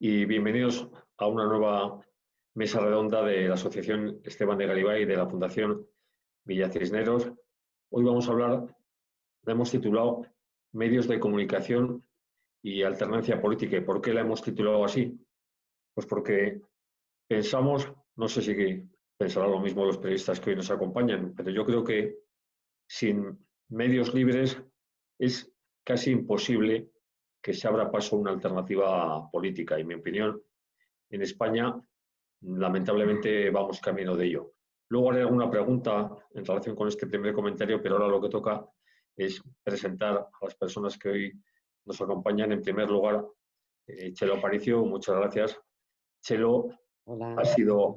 y bienvenidos a una nueva mesa redonda de la Asociación Esteban de Garibay y de la Fundación Villa Cisneros. Hoy vamos a hablar, la hemos titulado Medios de Comunicación y Alternancia Política. ¿Y por qué la hemos titulado así? Pues porque pensamos, no sé si pensarán lo mismo los periodistas que hoy nos acompañan, pero yo creo que sin medios libres es casi imposible que se abra paso a una alternativa política. Y en mi opinión, en España, lamentablemente, vamos camino de ello. Luego haré alguna pregunta en relación con este primer comentario, pero ahora lo que toca es presentar a las personas que hoy nos acompañan. En primer lugar, Chelo Aparicio, muchas gracias. Chelo Hola. ha sido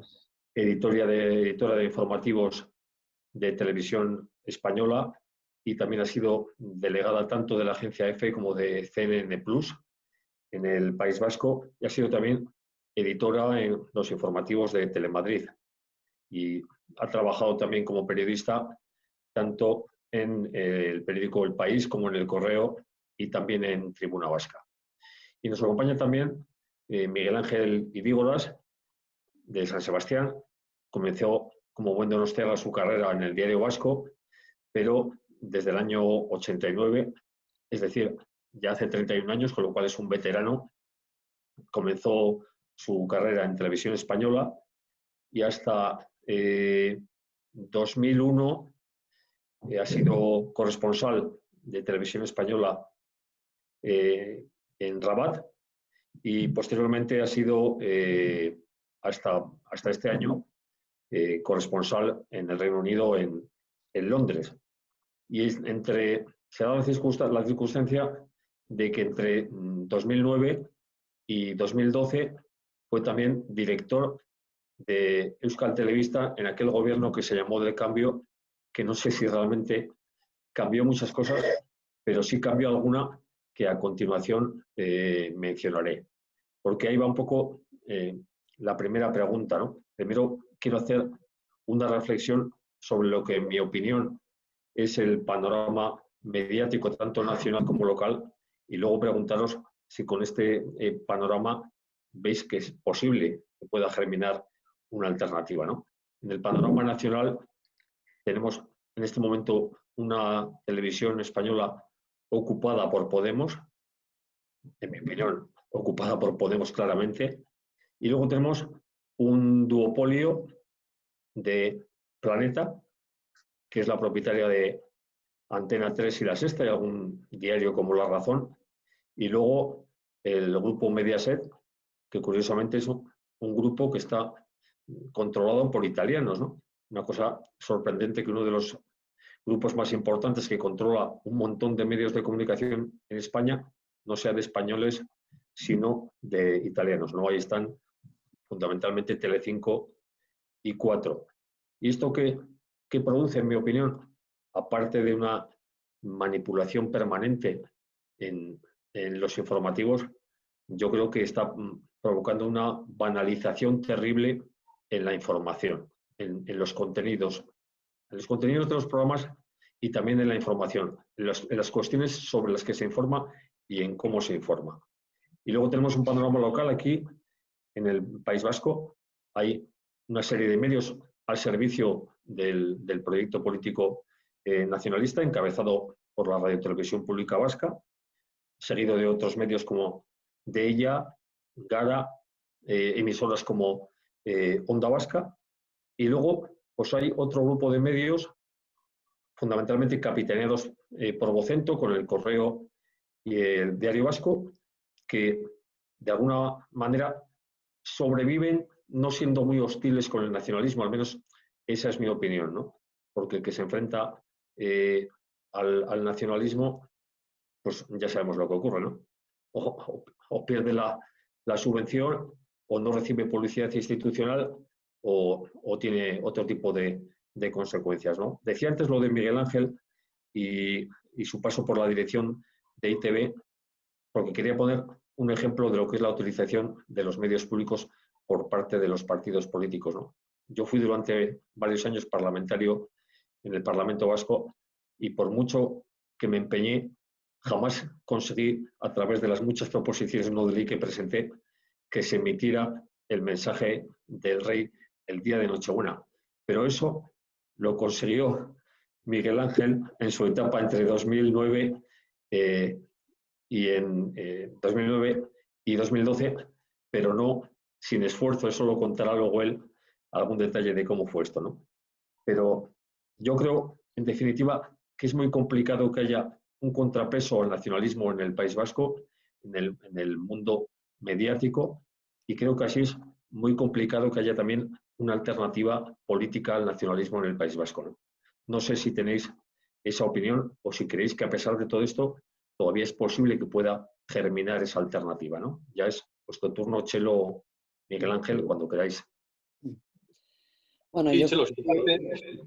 editora de informativos de Televisión Española y también ha sido delegada tanto de la agencia EFE como de CNN Plus en el País Vasco y ha sido también editora en los informativos de Telemadrid y ha trabajado también como periodista tanto en el periódico El País como en El Correo y también en Tribuna Vasca. Y nos acompaña también Miguel Ángel Idígoras, de San Sebastián. Comenzó como buen donostiarra su carrera en el Diario Vasco, pero desde el año 89, es decir, ya hace 31 años, con lo cual es un veterano, comenzó su carrera en Televisión Española y hasta 2001 ha sido corresponsal de Televisión Española en Rabat y posteriormente ha sido hasta este año corresponsal en el Reino Unido en Londres. Y se da la circunstancia de que entre 2009 y 2012 fue también director de Euskal Telebista en aquel gobierno que se llamó del Cambio, que no sé si realmente cambió muchas cosas, pero sí cambió alguna que a continuación mencionaré. Porque ahí va un poco la primera pregunta, ¿no? Primero quiero hacer una reflexión sobre lo que, en mi opinión, es el panorama mediático tanto nacional como local y luego preguntaros si con este panorama veis que es posible que pueda germinar una alternativa, ¿no? En el panorama nacional tenemos en este momento una televisión española ocupada por Podemos, en mi opinión, ocupada por Podemos claramente, y luego tenemos un duopolio de Planeta, que es la propietaria de Antena 3 y La Sexta y algún diario como La Razón, y luego el grupo Mediaset, que curiosamente es un grupo que está controlado por italianos, ¿no? Una cosa sorprendente que uno de los grupos más importantes que controla un montón de medios de comunicación en España no sea de españoles, sino de italianos, ¿no? Ahí están fundamentalmente Telecinco y 4. ¿Y esto qué produce, en mi opinión? Aparte de una manipulación permanente en los informativos, yo creo que está provocando una banalización terrible en la información, en los contenidos de los programas y también en la información, en las cuestiones sobre las que se informa y en cómo se informa. Y luego tenemos un panorama local aquí, en el País Vasco. Hay una serie de medios al servicio del proyecto político nacionalista, encabezado por la Radio Televisión Pública Vasca, seguido de otros medios como De Ella, Gara, emisoras como Onda Vasca, y luego pues hay otro grupo de medios fundamentalmente capitaneados por Vocento, con El Correo y el Diario Vasco, que de alguna manera sobreviven no siendo muy hostiles con el nacionalismo, al menos esa es mi opinión, ¿no? Porque el que se enfrenta al nacionalismo, pues ya sabemos lo que ocurre, ¿no? O pierde la subvención, o no recibe publicidad institucional, o tiene otro tipo de consecuencias, ¿no? Decía antes lo de Miguel Ángel y su paso por la dirección de ITV, porque quería poner un ejemplo de lo que es la utilización de los medios públicos por parte de los partidos políticos, ¿no? Yo fui durante varios años parlamentario en el Parlamento Vasco y por mucho que me empeñé, jamás conseguí, a través de las muchas proposiciones no de ley que presenté, que se emitiera el mensaje del rey el día de Nochebuena. Pero eso lo consiguió Miguel Ángel en su etapa entre 2009 y en 2009 y 2012, pero no sin esfuerzo. Eso lo contará luego él, algún detalle de cómo fue esto, ¿no? Pero yo creo, en definitiva, que es muy complicado que haya un contrapeso al nacionalismo en el País Vasco, en el mundo mediático, y creo que así es muy complicado que haya también una alternativa política al nacionalismo en el País Vasco, ¿no? No sé si tenéis esa opinión o si creéis que a pesar de todo esto todavía es posible que pueda germinar esa alternativa, ¿no? Ya es vuestro turno, Chelo, Miguel Ángel, cuando queráis. Bueno, Sí, yo Chelo, creo si te que... parece.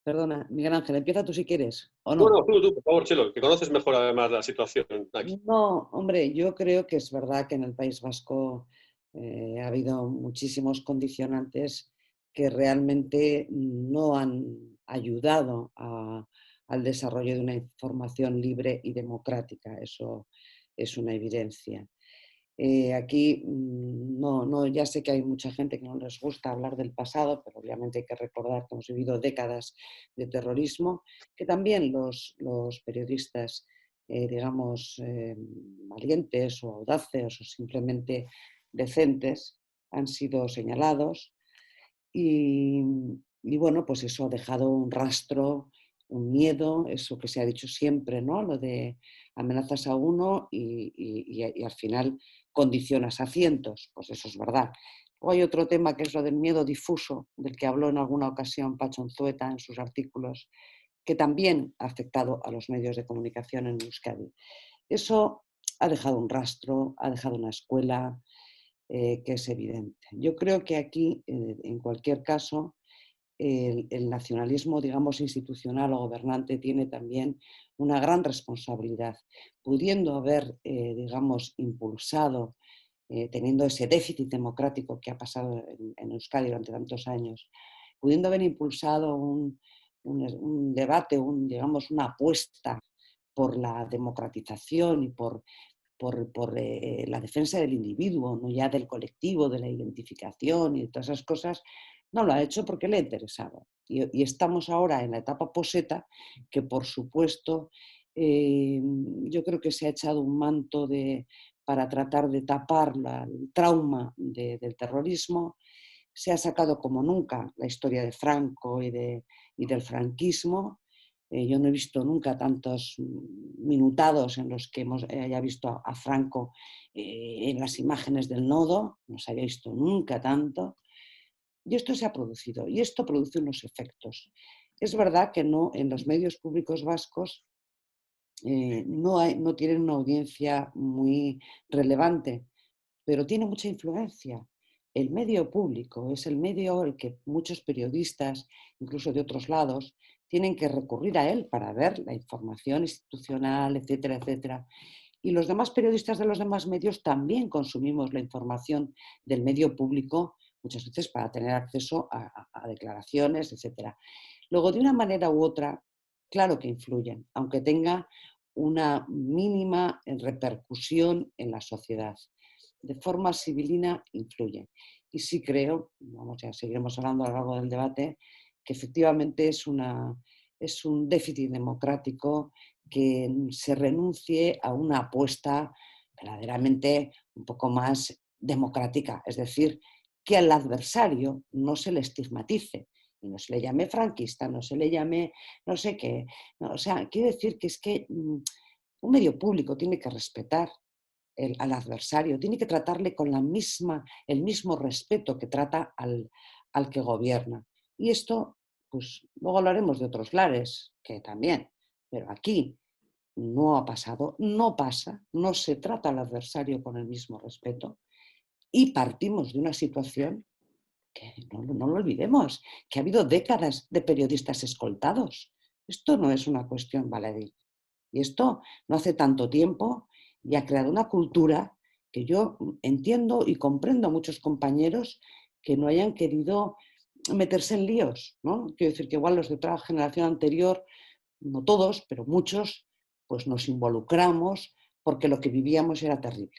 Perdona, Miguel Ángel, empieza tú si quieres, ¿o No, no? no, tú, por favor, Chelo, que conoces mejor además la situación aquí. No, hombre, yo creo que es verdad que en el País Vasco ha habido muchísimos condicionantes que realmente no han ayudado al desarrollo de una información libre y democrática. Eso es una evidencia. Aquí no, ya sé que hay mucha gente que no les gusta hablar del pasado, pero obviamente hay que recordar que hemos vivido décadas de terrorismo, que también los periodistas, digamos, valientes o audaces o simplemente decentes han sido señalados y, y bueno, pues eso ha dejado un rastro, un miedo, eso que se ha dicho siempre, ¿no? Lo de amenazas a uno y al final condicionas a cientos, pues eso es verdad. Luego hay otro tema que es lo del miedo difuso, del que habló en alguna ocasión Pacho Unzueta en sus artículos, que también ha afectado a los medios de comunicación en Euskadi. Eso ha dejado un rastro, ha dejado una escuela que es evidente. Yo creo que aquí, en cualquier caso, el nacionalismo, digamos, institucional o gobernante tiene también una gran responsabilidad, pudiendo haber, digamos, impulsado, teniendo ese déficit democrático que ha pasado en Euskadi durante tantos años, pudiendo haber impulsado un debate, digamos, una apuesta por la democratización y por la defensa del individuo, no ya del colectivo, de la identificación y de todas esas cosas, no lo ha hecho porque le ha interesado. Y estamos ahora en la etapa poseta, que por supuesto yo creo que se ha echado un manto para tratar de tapar el trauma del terrorismo. Se ha sacado como nunca la historia de Franco y del franquismo. Yo no he visto nunca tantos minutados en los que haya visto a Franco en las imágenes del nodo, no se había visto nunca tanto. Y esto se ha producido, y esto produce unos efectos. Es verdad que no, en los medios públicos vascos no tienen una audiencia muy relevante, pero tiene mucha influencia. El medio público es el medio al que muchos periodistas, incluso de otros lados, tienen que recurrir a él para ver la información institucional, etcétera, etcétera. Y los demás periodistas de los demás medios también consumimos la información del medio público, muchas veces para tener acceso a declaraciones, etcétera. Luego, de una manera u otra, claro que influyen, aunque tenga una mínima repercusión en la sociedad. De forma sibilina influyen. Y sí creo, vamos, ya seguiremos hablando a lo largo del debate, que efectivamente es un déficit democrático que se renuncie a una apuesta verdaderamente un poco más democrática, es decir, que al adversario no se le estigmatice y no se le llame franquista, no se le llame no sé qué. No, o sea, quiero decir que es que un medio público tiene que respetar al adversario, tiene que tratarle con el mismo respeto que trata al que gobierna. Y esto, pues luego hablaremos de otros lares, que también, pero aquí no ha pasado, no pasa, no se trata al adversario con el mismo respeto y partimos de una situación que no lo olvidemos, que ha habido décadas de periodistas escoltados. Esto no es una cuestión baladí. Y esto no hace tanto tiempo y ha creado una cultura que yo entiendo y comprendo a muchos compañeros que no hayan querido meterse en líos, ¿no? Quiero decir que igual los de otra generación anterior, no todos, pero muchos, pues nos involucramos porque lo que vivíamos era terrible.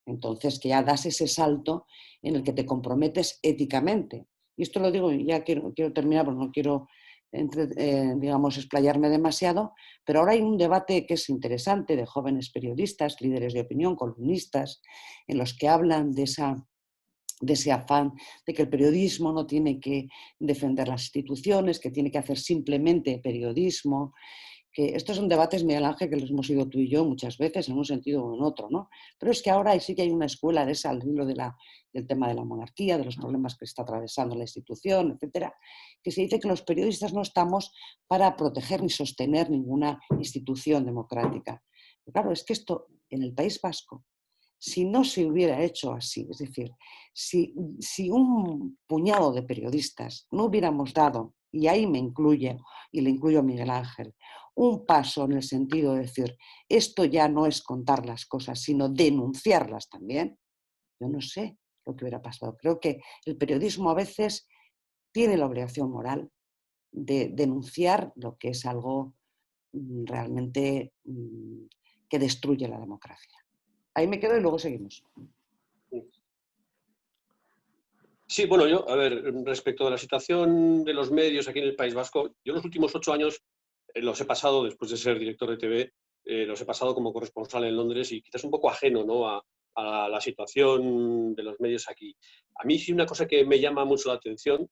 Entonces, que ya das ese salto en el que te comprometes éticamente. Y esto lo digo, ya quiero terminar, porque no quiero, digamos, explayarme demasiado, pero ahora hay un debate que es interesante de jóvenes periodistas, líderes de opinión, columnistas, en los que hablan de ese afán de que el periodismo no tiene que defender las instituciones, que tiene que hacer simplemente periodismo. Que estos son debates, Miguel Ángel, que los hemos ido tú y yo muchas veces, en un sentido o en otro, ¿no? Pero es que ahora sí que hay una escuela de esa, al hilo del tema de la monarquía, de los problemas que está atravesando la institución, etcétera, que se dice que los periodistas no estamos para proteger ni sostener ninguna institución democrática. Pero claro, es que esto en el País Vasco, si no se hubiera hecho así, es decir, si un puñado de periodistas no hubiéramos dado, y ahí me incluye, y le incluyo a Miguel Ángel, un paso en el sentido de decir, esto ya no es contar las cosas, sino denunciarlas también, yo no sé lo que hubiera pasado. Creo que el periodismo a veces tiene la obligación moral de denunciar lo que es algo realmente que destruye la democracia. Ahí me quedo y luego seguimos. Sí, bueno, yo, a ver, respecto a la situación de los medios aquí en el País Vasco, yo los últimos 8 años los he pasado, después de ser director de TV, los he pasado como corresponsal en Londres y quizás un poco ajeno, ¿no?, a la situación de los medios aquí. A mí sí una cosa que me llama mucho la atención,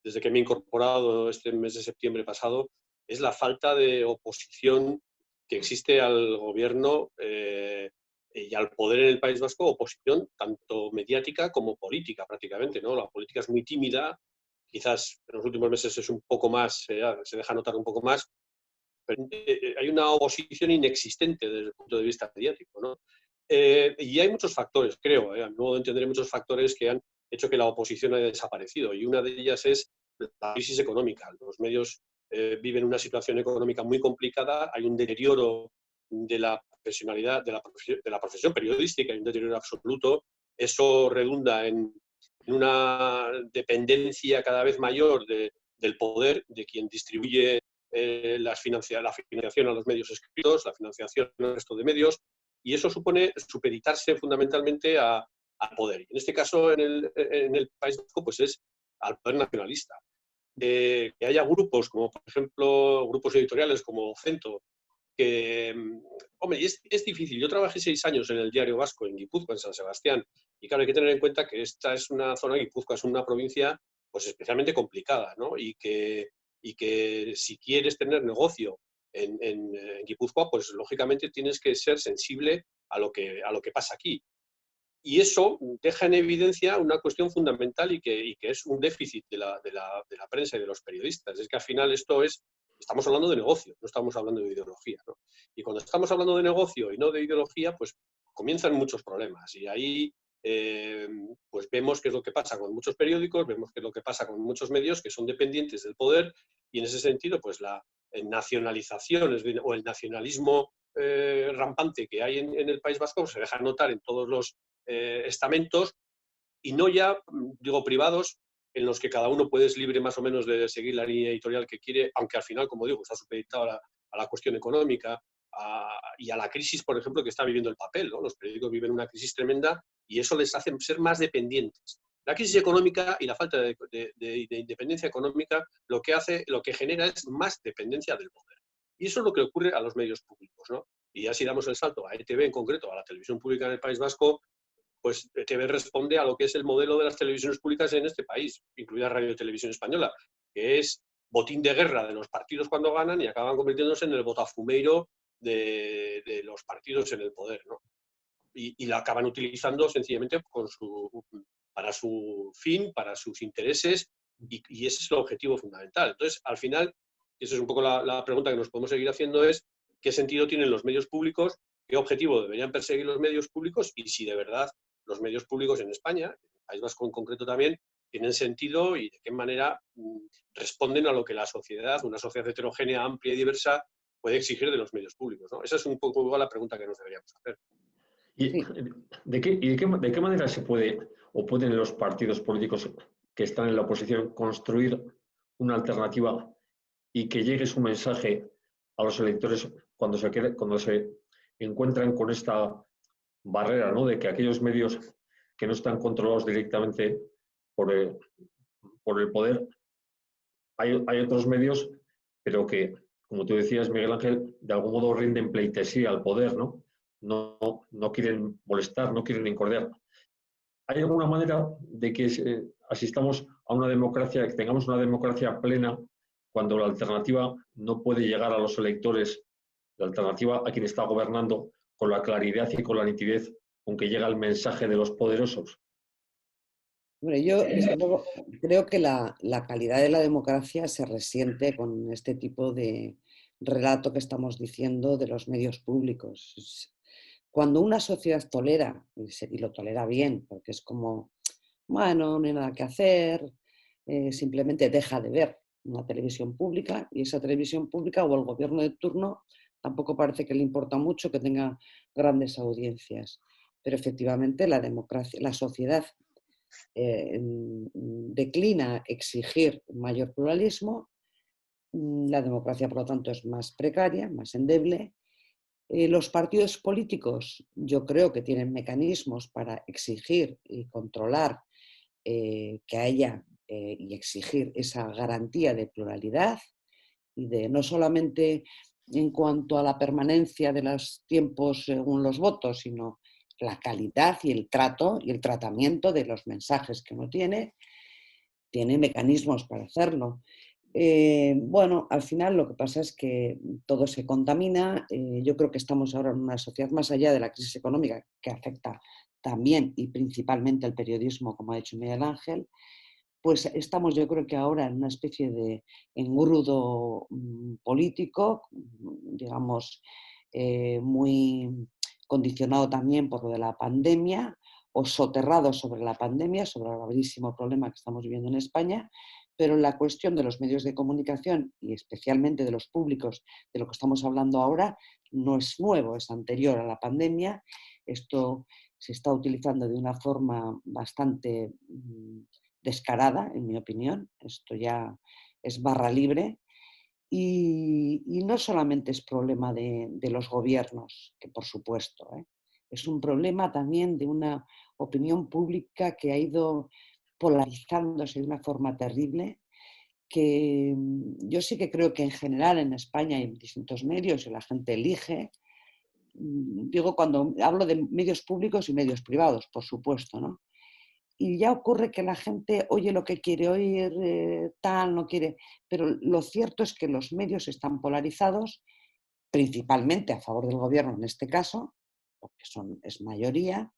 desde que me he incorporado este mes de septiembre pasado, es la falta de oposición que existe al gobierno y al poder en el País Vasco, oposición tanto mediática como política prácticamente, ¿no? La política es muy tímida, quizás en los últimos meses es un poco más, se deja notar un poco más, pero hay una oposición inexistente desde el punto de vista mediático, ¿no? Y hay muchos factores, creo, a mi modo de entender, muchos factores que han hecho que la oposición haya desaparecido, y una de ellas es la crisis económica. Los medios viven una situación económica muy complicada, hay un deterioro de la profesionalidad, de la profesión periodística, hay un deterioro absoluto. Eso redunda en una dependencia cada vez mayor del poder de quien distribuye la financiación a los medios escritos, la financiación al resto de medios, y eso supone supeditarse fundamentalmente al poder. Y en este caso, en el País Vasco, pues es al poder nacionalista. Que haya grupos, como por ejemplo grupos editoriales como Cento, que, hombre, es difícil. Yo trabajé 6 años en el Diario Vasco, en Guipúzcoa, en San Sebastián, y claro, hay que tener en cuenta que esta es una zona, Guipúzcoa es una provincia pues especialmente complicada, ¿no? Y que si quieres tener negocio en Guipúzcoa, pues lógicamente tienes que ser sensible a lo que pasa aquí. Y eso deja en evidencia una cuestión fundamental y que es un déficit de la prensa y de los periodistas. Es que al final estamos hablando de negocio, no estamos hablando de ideología, ¿no? Y cuando estamos hablando de negocio y no de ideología, pues comienzan muchos problemas. Y ahí pues vemos qué es lo que pasa con muchos periódicos, vemos qué es lo que pasa con muchos medios que son dependientes del poder, y en ese sentido, pues la nacionalización o el nacionalismo rampante que hay en el País Vasco se deja notar en todos los estamentos, y no ya, digo, privados, en los que cada uno puede ser libre más o menos de seguir la línea editorial que quiere, aunque al final, como digo, está supeditado a la cuestión económica y a la crisis, por ejemplo, que está viviendo el papel, ¿no? Los periódicos viven una crisis tremenda y eso les hace ser más dependientes. La crisis económica y la falta de independencia económica lo que genera es más dependencia del poder. Y eso es lo que ocurre a los medios públicos, ¿no? Y ya si damos el salto a ETV en concreto, a la televisión pública en el País Vasco, pues ETV responde a lo que es el modelo de las televisiones públicas en este país, incluida Radio y Televisión Española, que es botín de guerra de los partidos cuando ganan y acaban convirtiéndose en el botafumeiro de los partidos en el poder, ¿no? Y la acaban utilizando sencillamente para su fin, para sus intereses, y ese es el objetivo fundamental. Entonces, al final, y esa es un poco la pregunta que nos podemos seguir haciendo, es qué sentido tienen los medios públicos, qué objetivo deberían perseguir los medios públicos, y si de verdad los medios públicos en España, en el País Vasco en concreto también, tienen sentido y de qué manera responden a lo que la sociedad, una sociedad heterogénea, amplia y diversa, puede exigir de los medios públicos, ¿no? Esa es un poco la pregunta que nos deberíamos hacer. ¿Y de qué manera se puede o pueden los partidos políticos que están en la oposición construir una alternativa y que llegue su mensaje a los electores cuando se encuentran con esta barrera, ¿no? De que aquellos medios que no están controlados directamente por el poder, hay otros medios, pero que, como tú decías, Miguel Ángel, de algún modo rinden pleitesía al poder, ¿no? No quieren molestar, no quieren incordiar. ¿Hay alguna manera de que asistamos a una democracia, que tengamos una democracia plena cuando la alternativa no puede llegar a los electores, la alternativa a quien está gobernando con la claridad y con la nitidez con que llega el mensaje de los poderosos? Bueno, yo, desde luego, creo que la calidad de la democracia se resiente con este tipo de relato que estamos diciendo de los medios públicos. Cuando una sociedad tolera, y lo tolera bien, porque es como, bueno, no hay nada que hacer, simplemente deja de ver una televisión pública y esa televisión pública o el gobierno de turno tampoco parece que le importa mucho que tenga grandes audiencias. Pero efectivamente la democracia, la sociedad declina exigir un mayor pluralismo, la democracia, por lo tanto, es más precaria, más endeble. Los partidos políticos, yo creo que tienen mecanismos para exigir y controlar que haya y exigir esa garantía de pluralidad y de no solamente en cuanto a la permanencia de los tiempos según los votos, sino la calidad y el trato y el tratamiento de los mensajes que uno tiene mecanismos para hacerlo. Bueno, al final lo que pasa es que todo se contamina. Yo creo que estamos ahora en una sociedad más allá de la crisis económica que afecta también y principalmente al periodismo, como ha dicho Miguel Ángel, pues estamos yo creo que ahora en una especie de engrudo político, digamos, muy condicionado también por lo de la pandemia o soterrado sobre la pandemia, sobre el gravísimo problema que estamos viviendo en España, pero la cuestión de los medios de comunicación y especialmente de los públicos, de lo que estamos hablando ahora, no es nuevo, es anterior a la pandemia. Esto se está utilizando de una forma bastante descarada, en mi opinión. Esto ya es barra libre. Y no solamente es problema de los gobiernos, que por supuesto, es un problema también de una opinión pública que ha ido polarizándose de una forma terrible, que yo sí que creo que en general en España hay distintos medios y la gente elige. Digo, cuando hablo de medios públicos y medios privados, por supuesto, ¿no? Y ya ocurre que la gente oye lo que quiere oír, tal, no quiere. Pero lo cierto es que los medios están polarizados, principalmente a favor del gobierno en este caso, porque es mayoría,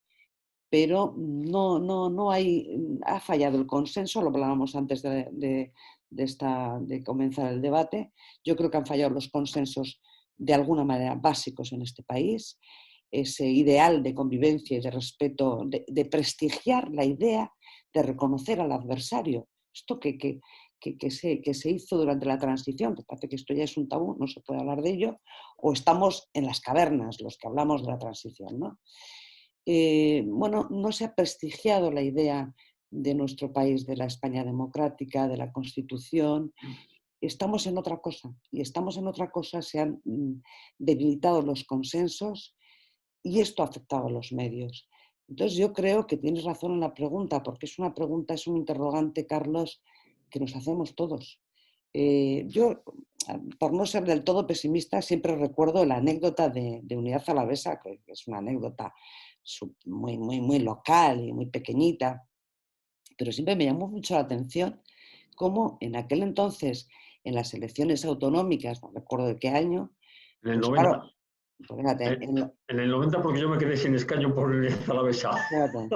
pero no hay, ha fallado el consenso, lo hablábamos antes de comenzar el debate. Yo creo que han fallado los consensos de alguna manera básicos en este país, ese ideal de convivencia y de respeto, de prestigiar la idea de reconocer al adversario. Esto que se hizo durante la transición, que parece que esto ya es un tabú, no se puede hablar de ello, o estamos en las cavernas los que hablamos de la transición, ¿no? Bueno, no se ha prestigiado la idea de nuestro país, de la España democrática, de la Constitución. Estamos en otra cosa, y estamos en otra cosa, se han debilitado los consensos y esto ha afectado a los medios. Entonces yo creo que tienes razón en la pregunta, porque es una pregunta, es un interrogante, Carlos, que nos hacemos todos. Yo, por no ser del todo pesimista, siempre recuerdo la anécdota de Unidad Alavesa, que es una anécdota muy local y muy pequeñita, pero siempre me llamó mucho la atención cómo en aquel entonces, en las elecciones autonómicas, no recuerdo de qué año, En el pues 90, claro, pues fíjate, en el 90 porque yo me quedé sin escaño por Alavesa. fíjate,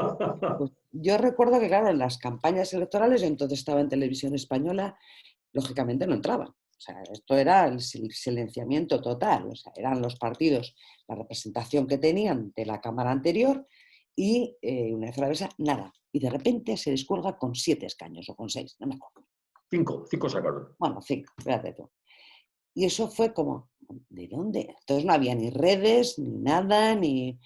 pues yo recuerdo que, claro, en las campañas electorales, yo entonces estaba en Televisión Española, lógicamente no entraba. O sea, esto era el silenciamiento total. O sea, eran los partidos, la representación que tenían de la Cámara anterior y Unidad Alavesa, nada. Y de repente se descuelga con 7 escaños o con 6, no me acuerdo. Cinco sacaron. Bueno, 5, fíjate tú. Y eso fue como, ¿de dónde? Entonces no había ni redes, ni nada, ni...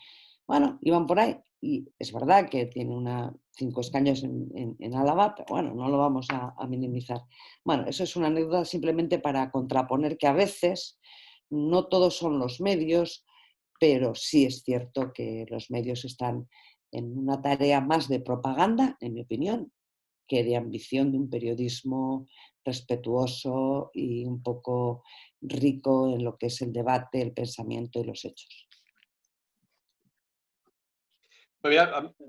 Bueno, iban por ahí. Y es verdad que tiene 5 escaños en Álava, pero bueno, no lo vamos a minimizar. Bueno, eso es una anécdota simplemente para contraponer que a veces no todos son los medios, pero sí es cierto que los medios están en una tarea más de propaganda, en mi opinión, que de ambición de un periodismo respetuoso y un poco rico en lo que es el debate, el pensamiento y los hechos.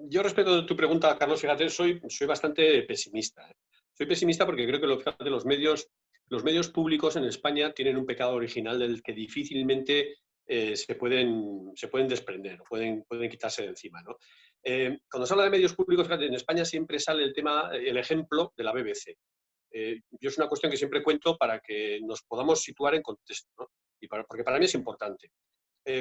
Yo respecto a tu pregunta, Carlos, fíjate, soy bastante pesimista. Soy pesimista porque creo que fíjate, los medios públicos en España tienen un pecado original del que difícilmente se pueden desprender, pueden quitarse de encima, ¿no? Cuando se habla de medios públicos, fíjate, en España siempre sale el ejemplo de la BBC. Yo es una cuestión que siempre cuento para que nos podamos situar en contexto, ¿no? Porque para mí es importante.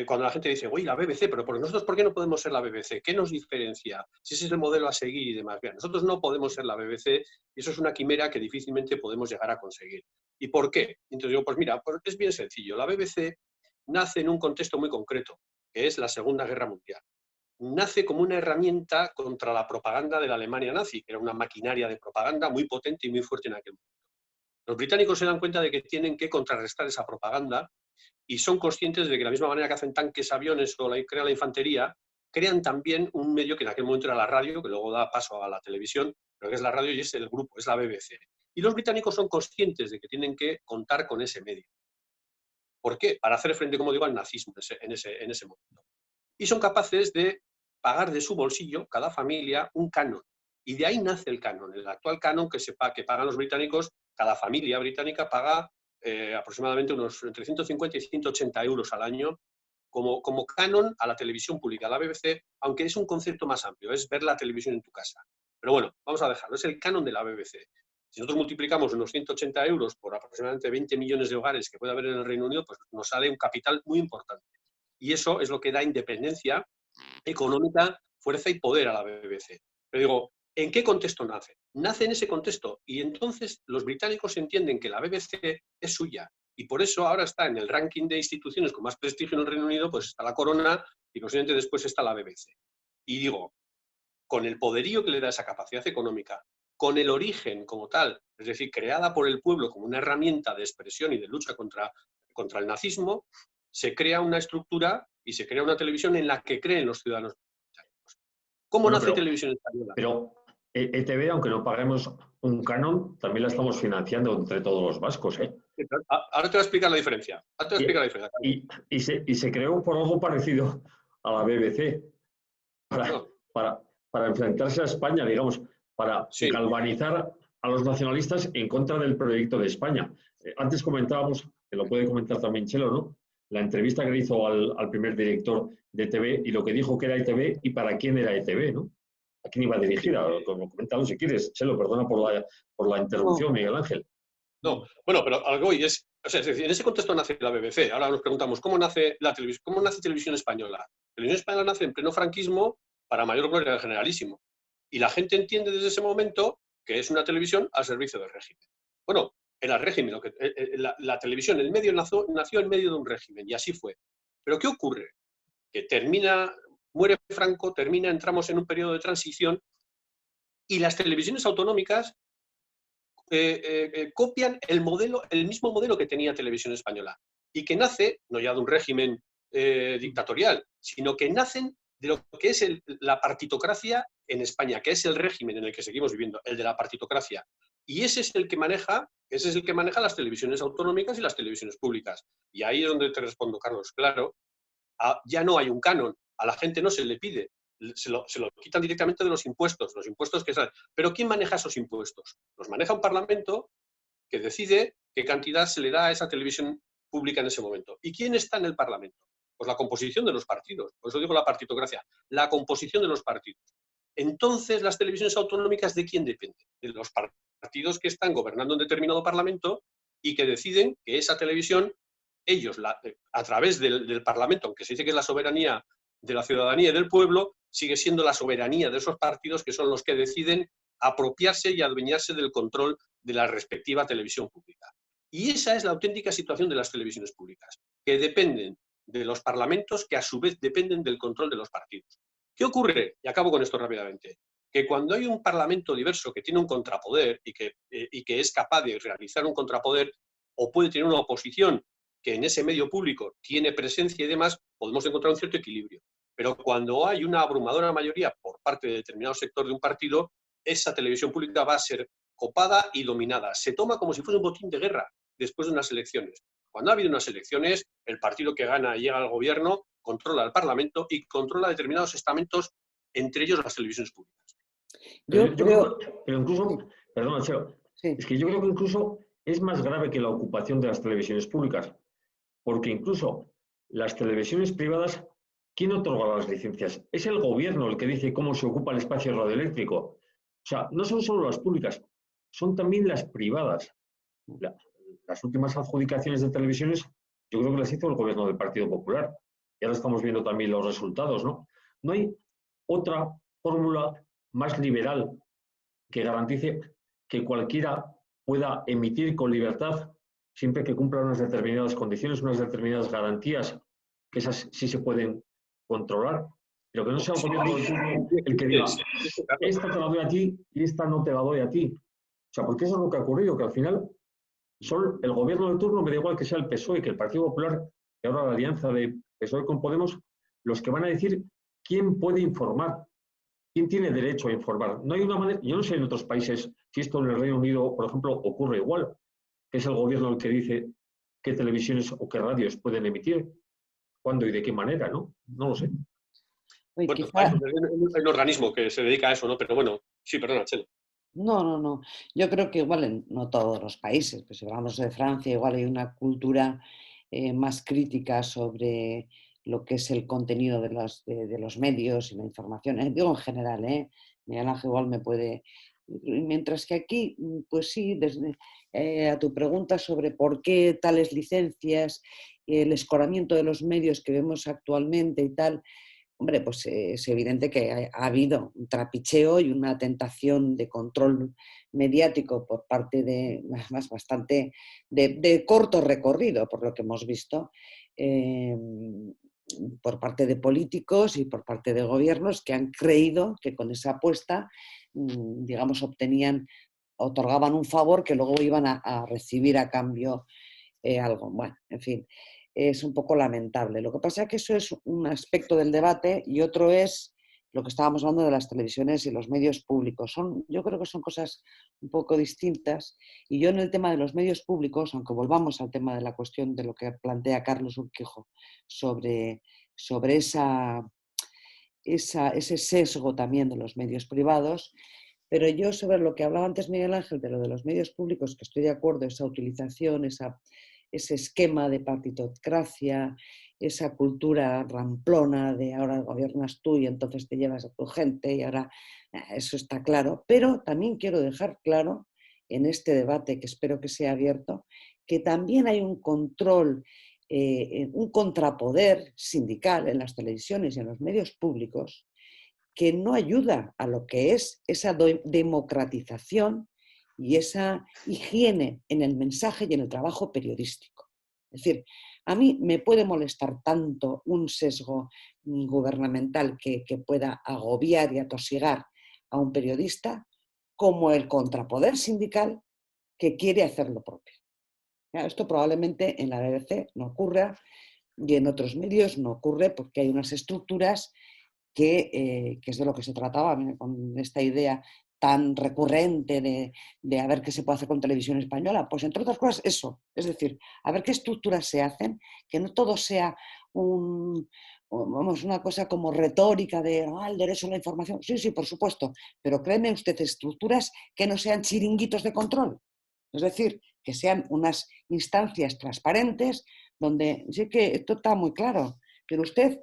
Cuando la gente dice, uy, la BBC, pero nosotros, ¿por qué no podemos ser la BBC? ¿Qué nos diferencia? Si ese es el modelo a seguir y demás. Bien, nosotros no podemos ser la BBC y eso es una quimera que difícilmente podemos llegar a conseguir. ¿Y por qué? Entonces digo, pues mira, es bien sencillo. La BBC nace en un contexto muy concreto, que es la Segunda Guerra Mundial. Nace como una herramienta contra la propaganda de la Alemania nazi, que era una maquinaria de propaganda muy potente y muy fuerte en aquel momento. Los británicos se dan cuenta de que tienen que contrarrestar esa propaganda y son conscientes de que de la misma manera que hacen tanques, aviones o crean la infantería, crean también un medio que en aquel momento era la radio, que luego da paso a la televisión, pero que es la radio y es el grupo, es la BBC. Y los británicos son conscientes de que tienen que contar con ese medio. ¿Por qué? Para hacer frente, como digo, al nazismo en ese momento. Y son capaces de pagar de su bolsillo, cada familia, un canon. Y de ahí nace el canon. El actual canon que pagan los británicos, cada familia británica paga aproximadamente unos entre 150 y 180 euros al año como canon a la televisión pública, a la BBC, aunque es un concepto más amplio, es ver la televisión en tu casa. Pero bueno, vamos a dejarlo, es el canon de la BBC. Si nosotros multiplicamos unos 180 euros por aproximadamente 20 millones de hogares que puede haber en el Reino Unido, pues nos sale un capital muy importante. Y eso es lo que da independencia económica, fuerza y poder a la BBC. Pero digo, ¿en qué contexto nace? Nace en ese contexto y entonces los británicos entienden que la BBC es suya y por eso ahora está en el ranking de instituciones con más prestigio en el Reino Unido, pues está la Corona y posiblemente después está la BBC. Y digo, con el poderío que le da esa capacidad económica, con el origen como tal, es decir, creada por el pueblo como una herramienta de expresión y de lucha contra el nazismo, se crea una estructura y se crea una televisión en la que creen los ciudadanos. ¿Cómo nace Televisión Española? Pero ETV, aunque no paguemos un canon, también la estamos financiando entre todos los vascos, ¿eh? Ahora te voy a explicar la diferencia. Y se creó por algo parecido a la BBC, para enfrentarse a España, digamos, para galvanizar a los nacionalistas en contra del proyecto de España. Antes comentábamos, que lo puede comentar también Chelo, ¿no? La entrevista que le hizo al primer director de ETV y lo que dijo que era ETV y para quién era ETV, ¿no? ¿A quién iba dirigida? Coméntalo si quieres. Chelo, perdona por la interrupción, Miguel Ángel. No, bueno, pero algo y es decir, en ese contexto nace la BBC. Ahora nos preguntamos, ¿cómo nace Televisión Española? Televisión Española nace en pleno franquismo para mayor gloria del Generalísimo. Y la gente entiende desde ese momento que es una televisión al servicio del régimen. Bueno, era el régimen, la televisión, el medio nació en medio de un régimen, y así fue. Pero ¿qué ocurre? Que muere Franco, entramos en un periodo de transición, y las televisiones autonómicas copian el mismo modelo que tenía Televisión Española, y que nace, no ya de un régimen dictatorial, sino que nacen de lo que es la partitocracia en España, que es el régimen en el que seguimos viviendo, el de la partitocracia. Y ese es el que maneja las televisiones autonómicas y las televisiones públicas. Y ahí es donde te respondo, Carlos. Claro, ya no hay un canon, a la gente no se le pide, se lo quitan directamente de los impuestos que salen. Pero ¿quién maneja esos impuestos? Los maneja un parlamento que decide qué cantidad se le da a esa televisión pública en ese momento. ¿Y quién está en el parlamento? Pues la composición de los partidos. Por eso digo la partitocracia, la composición de los partidos. Entonces, las televisiones autonómicas, ¿de quién dependen? De los partidos que están gobernando en determinado parlamento y que deciden que esa televisión, ellos, a través del parlamento, aunque se dice que es la soberanía de la ciudadanía y del pueblo, sigue siendo la soberanía de esos partidos que son los que deciden apropiarse y adueñarse del control de la respectiva televisión pública. Y esa es la auténtica situación de las televisiones públicas, que dependen de los parlamentos, que a su vez dependen del control de los partidos. ¿Qué ocurre? Y acabo con esto rápidamente. Que cuando hay un parlamento diverso que tiene un contrapoder y que es capaz de realizar un contrapoder, o puede tener una oposición que en ese medio público tiene presencia y demás, podemos encontrar un cierto equilibrio. Pero cuando hay una abrumadora mayoría por parte de determinado sector de un partido, esa televisión pública va a ser copada y dominada. Se toma como si fuese un botín de guerra después de unas elecciones. Cuando ha habido unas elecciones, el partido que gana y llega al gobierno controla el Parlamento y controla determinados estamentos, entre ellos las televisiones públicas. Yo creo... Pero incluso, perdona, Cheo, Sí. es que yo creo que incluso es más grave que la ocupación de las televisiones públicas, porque incluso las televisiones privadas, ¿quién otorga las licencias? Es el gobierno el que dice cómo se ocupa el espacio radioeléctrico. O sea, no son solo las públicas, son también las privadas. Las últimas adjudicaciones de televisiones, yo creo que las hizo el gobierno del Partido Popular. Y ahora estamos viendo también los resultados, ¿no? No hay otra fórmula más liberal que garantice que cualquiera pueda emitir con libertad siempre que cumpla unas determinadas condiciones, unas determinadas garantías, que esas sí se pueden controlar, pero que no sea el gobierno del turno el que diga, esta te la doy a ti y esta no te la doy a ti. O sea, porque eso es lo que ha ocurrido, que al final son el gobierno del turno, me da igual que sea el PSOE, que el Partido Popular, y ahora la alianza de PSOE con Podemos, los que van a decir quién puede informar, quién tiene derecho a informar. No hay una manera, yo no sé en otros países si esto en el Reino Unido, por ejemplo, ocurre igual, que es el gobierno el que dice qué televisiones o qué radios pueden emitir, cuándo y de qué manera, ¿no? No lo sé. Oye, Bueno, quizá... hay un organismo que se dedica a eso, ¿no? Pero bueno, sí, perdona, Chelo. No. Yo creo que igual en no todos los países, pues si hablamos de Francia, igual hay una cultura más crítica sobre lo que es el contenido de los medios y la información. Digo en general, Miguel Ángel igual me puede... Mientras que aquí, pues sí, desde, a tu pregunta sobre por qué tales licencias, el escoramiento de los medios que vemos actualmente y tal, hombre, pues es evidente que ha habido un trapicheo y una tentación de control mediático por parte de, además, bastante de corto recorrido, por lo que hemos visto, eh, por parte de políticos y por parte de gobiernos que han creído que con esa apuesta, digamos, otorgaban un favor que luego iban a recibir a cambio algo. Bueno, en fin, es un poco lamentable. Lo que pasa es que eso es un aspecto del debate y otro es lo que estábamos hablando de las televisiones y los medios públicos. Yo creo que son cosas un poco distintas y yo en el tema de los medios públicos, aunque volvamos al tema de la cuestión de lo que plantea Carlos Urquijo sobre ese sesgo también de los medios privados, pero yo sobre lo que hablaba antes Miguel Ángel, de lo de los medios públicos, que estoy de acuerdo, esa utilización, ese esquema de partitocracia, esa cultura ramplona de ahora gobiernas tú y entonces te llevas a tu gente y ahora eso está claro. Pero también quiero dejar claro en este debate, que espero que sea abierto, que también hay un control, un contrapoder sindical en las televisiones y en los medios públicos que no ayuda a lo que es esa democratización y esa higiene en el mensaje y en el trabajo periodístico. Es decir, a mí me puede molestar tanto un sesgo gubernamental que pueda agobiar y atosigar a un periodista como el contrapoder sindical que quiere hacer lo propio. Esto probablemente en la BBC no ocurra y en otros medios no ocurre porque hay unas estructuras que es de lo que se trataba con esta idea tan recurrente de a ver qué se puede hacer con televisión española. Pues entre otras cosas eso, es decir, a ver qué estructuras se hacen, que no todo sea una cosa como retórica de el derecho a la información. Sí, por supuesto, pero créeme usted estructuras que no sean chiringuitos de control. Es decir, que sean unas instancias transparentes donde sí que esto está muy claro, pero usted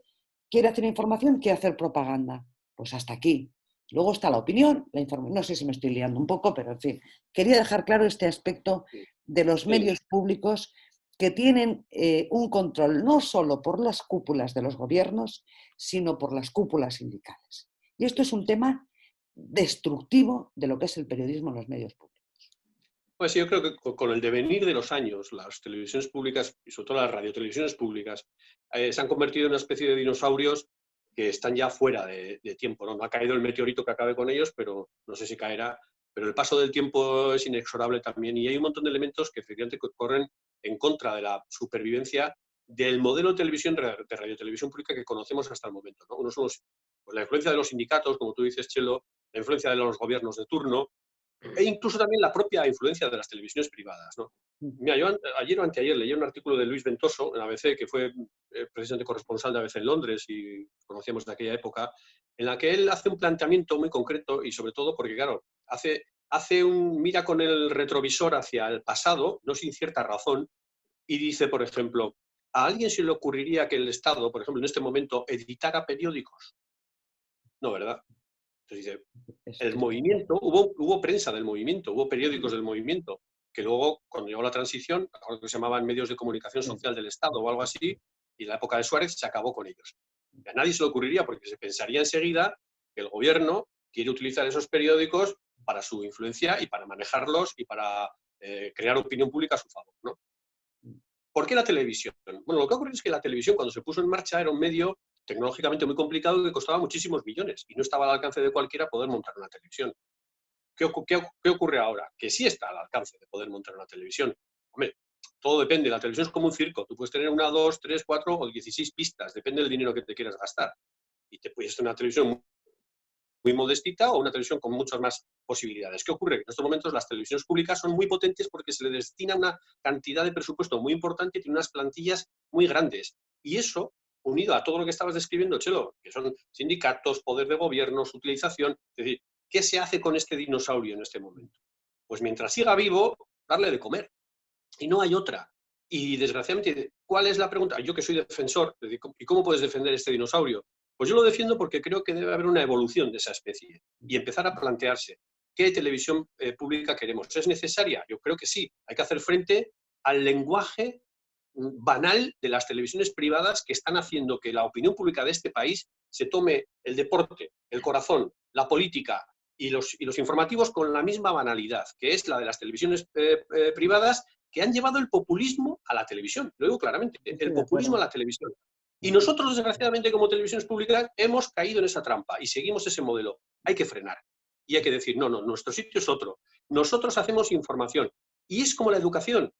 quiere hacer información, quiere hacer propaganda. Pues hasta aquí. Luego está la opinión, la información. No sé si me estoy liando un poco, pero en fin. Quería dejar claro este aspecto de los medios públicos que tienen un control no solo por las cúpulas de los gobiernos, sino por las cúpulas sindicales. Y esto es un tema destructivo de lo que es el periodismo en los medios públicos. Pues yo creo que con el devenir de los años, las televisiones públicas y sobre todo las radiotelevisiones públicas se han convertido en una especie de dinosaurios que están ya fuera de tiempo, ¿no? No ha caído el meteorito que acabe con ellos, pero no sé si caerá. Pero el paso del tiempo es inexorable también y hay un montón de elementos que efectivamente corren en contra de la supervivencia del modelo de televisión, de radiotelevisión pública que conocemos hasta el momento, ¿no? Uno son pues la influencia de los sindicatos, como tú dices, Chelo, la influencia de los gobiernos de turno, e incluso también la propia influencia de las televisiones privadas, ¿no? Mira, yo ayer o anteayer leí un artículo de Luis Ventoso en ABC, que fue precisamente corresponsal de ABC en Londres y conocíamos de aquella época, en la que él hace un planteamiento muy concreto y sobre todo porque, claro, mira con el retrovisor hacia el pasado, no sin cierta razón, y dice, por ejemplo, ¿a alguien se le ocurriría que el Estado, por ejemplo, en este momento, editara periódicos? No, ¿verdad? Entonces dice, el movimiento, hubo prensa del movimiento, hubo periódicos del movimiento, que luego, cuando llegó la transición, que se llamaban medios de comunicación social del Estado o algo así, y en la época de Suárez se acabó con ellos. A nadie se le ocurriría, porque se pensaría enseguida que el gobierno quiere utilizar esos periódicos para su influencia y para manejarlos y para crear opinión pública a su favor, ¿no? ¿Por qué la televisión? Bueno, lo que ocurre es que la televisión, cuando se puso en marcha, era un medio tecnológicamente muy complicado que costaba muchísimos millones y no estaba al alcance de cualquiera poder montar una televisión. ¿Qué ocurre ahora? Que sí está al alcance de poder montar una televisión. Hombre, todo depende. La televisión es como un circo. Tú puedes tener 1, 2, 3, 4 o 16 pistas. Depende del dinero que te quieras gastar. Y te puedes tener una televisión muy modestita o una televisión con muchas más posibilidades. ¿Qué ocurre? En estos momentos las televisiones públicas son muy potentes porque se les destina una cantidad de presupuesto muy importante y tiene unas plantillas muy grandes. Y eso, unido a todo lo que estabas describiendo, Chelo, que son sindicatos, poder de gobierno, su utilización, es decir, ¿qué se hace con este dinosaurio en este momento? Pues mientras siga vivo, darle de comer. Y no hay otra. Y desgraciadamente, ¿cuál es la pregunta? Yo que soy defensor, ¿y cómo puedes defender este dinosaurio? Pues yo lo defiendo porque creo que debe haber una evolución de esa especie y empezar a plantearse qué televisión pública queremos. ¿Es necesaria? Yo creo que sí. Hay que hacer frente al lenguaje banal de las televisiones privadas que están haciendo que la opinión pública de este país se tome el deporte, el corazón, la política y los informativos con la misma banalidad, que es la de las televisiones privadas que han llevado el populismo a la televisión. Lo digo claramente, el populismo a la televisión. Y nosotros, desgraciadamente, como televisiones públicas, hemos caído en esa trampa y seguimos ese modelo. Hay que frenar. Y hay que decir, no, nuestro sitio es otro. Nosotros hacemos información. Y es como la educación.